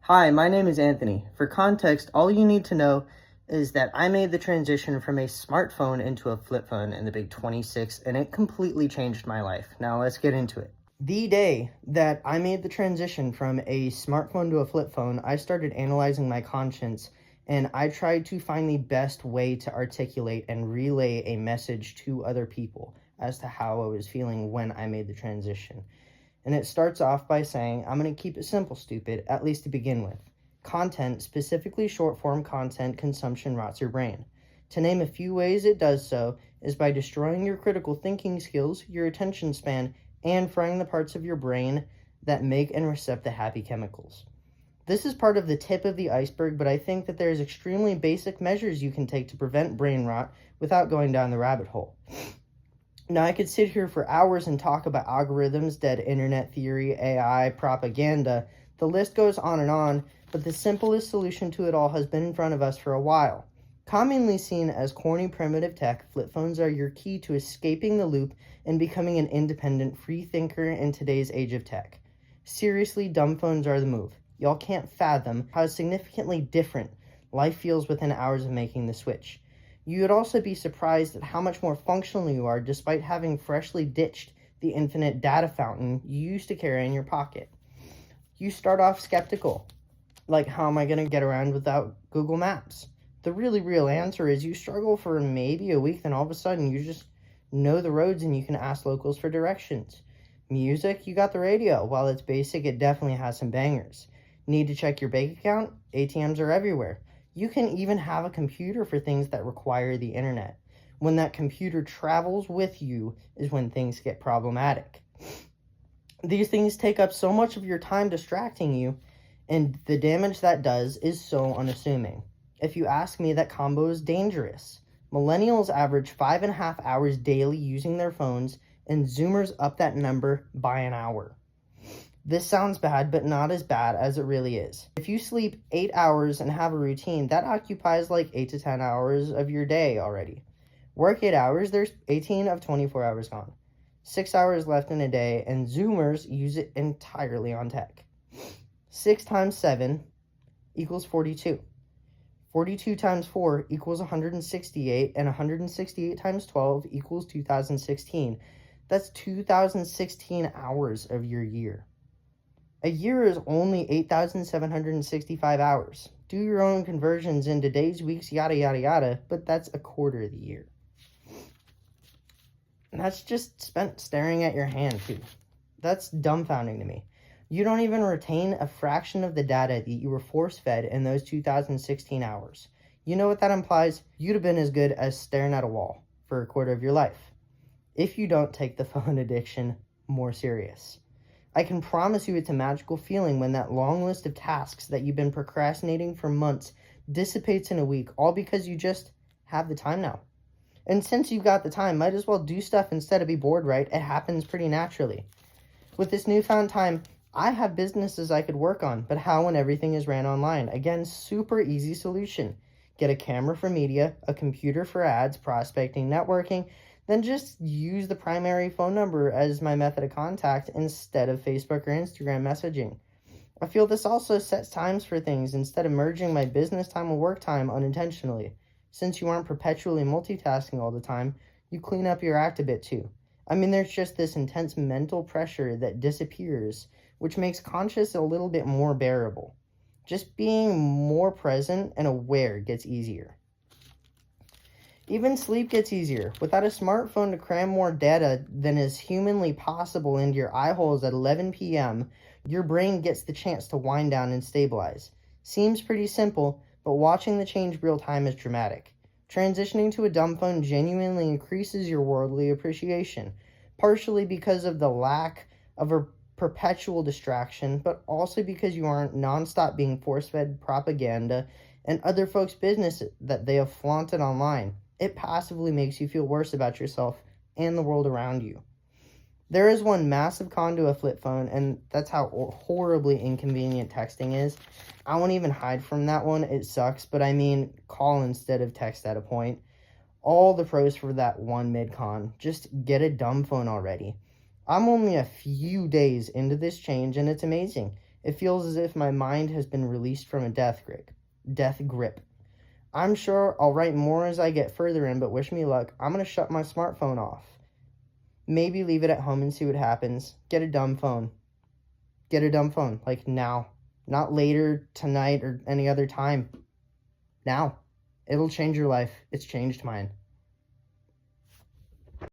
Hi, my name is Anthony. For context, all you need to know is that I made the transition from a smartphone into a flip phone in the big 26, and it completely changed my life. Now let's get into it. The day that I made the transition from a smartphone to a flip phone, I started analyzing my conscience, and I tried to find the best way to articulate and relay a message to other people as to how I was feeling when I made the transition. And it starts off by saying, I'm going to keep it simple, stupid, at least to begin with. Content, specifically short-form content consumption, rots your brain. To name a few ways it does so is by destroying your critical thinking skills, your attention span, and frying the parts of your brain that make and recept the happy chemicals. This is part of the tip of the iceberg, but I think that there's extremely basic measures you can take to prevent brain rot without going down the rabbit hole. Now, I could sit here for hours and talk about algorithms, dead internet theory, AI, propaganda. The list goes on, but the simplest solution to it all has been in front of us for a while. Commonly seen as corny primitive tech, flip phones are your key to escaping the loop and becoming an independent free thinker in today's age of tech. Seriously, dumb phones are the move. Y'all can't fathom how significantly different life feels within hours of making the switch. You would also be surprised at how much more functional you are despite having freshly ditched the infinite data fountain you used to carry in your pocket. You start off skeptical, like how am I going to get around without Google Maps? The really real answer is you struggle for maybe a week, then all of a sudden you just know the roads and you can ask locals for directions. Music, you got the radio. While it's basic, it definitely has some bangers. Need to check your bank account? ATMs are everywhere. You can even have a computer for things that require the internet. When that computer travels with you is when things get problematic. These things take up so much of your time distracting you, and the damage that does is so unassuming. If you ask me, that combo is dangerous. Millennials average 5.5 hours daily using their phones, and Zoomers up that number by an hour. This sounds bad, but not as bad as it really is. If you sleep 8 hours and have a routine, that occupies like 8 to 10 hours of your day already. Work 8 hours, there's 18 of 24 hours gone. 6 hours left in a day, and Zoomers use it entirely on tech. 6 times 7 equals 42. 42 times 4 equals 168, and 168 times 12 equals 2016. That's 2016 hours of your year. A year is only 8,765 hours. Do your own conversions into days, weeks, yada, yada, yada, but that's a quarter of the year. And that's just spent staring at your hand, too. That's dumbfounding to me. You don't even retain a fraction of the data that you were force-fed in those 2016 hours. You know what that implies? You'd have been as good as staring at a wall for a quarter of your life, if you don't take the phone addiction more serious. I can promise you it's a magical feeling when that long list of tasks that you've been procrastinating for months dissipates in a week, all because you just have the time now. And since you've got the time, might as well do stuff instead of be bored, right? It happens pretty naturally. With this newfound time, I have businesses I could work on, but how when everything is ran online? Again, super easy solution. Get a camera for media, a computer for ads, prospecting, networking, then just use the primary phone number as my method of contact instead of Facebook or Instagram messaging. I feel this also sets times for things instead of merging my business time and work time unintentionally. Since you aren't perpetually multitasking all the time, you clean up your act a bit too. I mean, there's just this intense mental pressure that disappears, which makes conscious a little bit more bearable. Just being more present and aware gets easier. Even sleep gets easier. Without a smartphone to cram more data than is humanly possible into your eye holes at 11 p.m., your brain gets the chance to wind down and stabilize. Seems pretty simple, but watching the change real time is dramatic. Transitioning to a dumb phone genuinely increases your worldly appreciation, partially because of the lack of a perpetual distraction, but also because you aren't nonstop being force-fed propaganda and other folks' business that they have flaunted online. It passively makes you feel worse about yourself and the world around you. There is one massive con to a flip phone, and that's how horribly inconvenient texting is. I won't even hide from that one. It sucks, but I mean, call instead of text at a point. All the pros for that one mid-con. Just get a dumb phone already. I'm only a few days into this change, and it's amazing. It feels as if my mind has been released from a death grip. I'm sure I'll write more as I get further in, but wish me luck. I'm going to shut my smartphone off. Maybe leave it at home and see what happens. Get a dumb phone. Get a dumb phone, like now. Not later, tonight, or any other time. Now. It'll change your life. It's changed mine.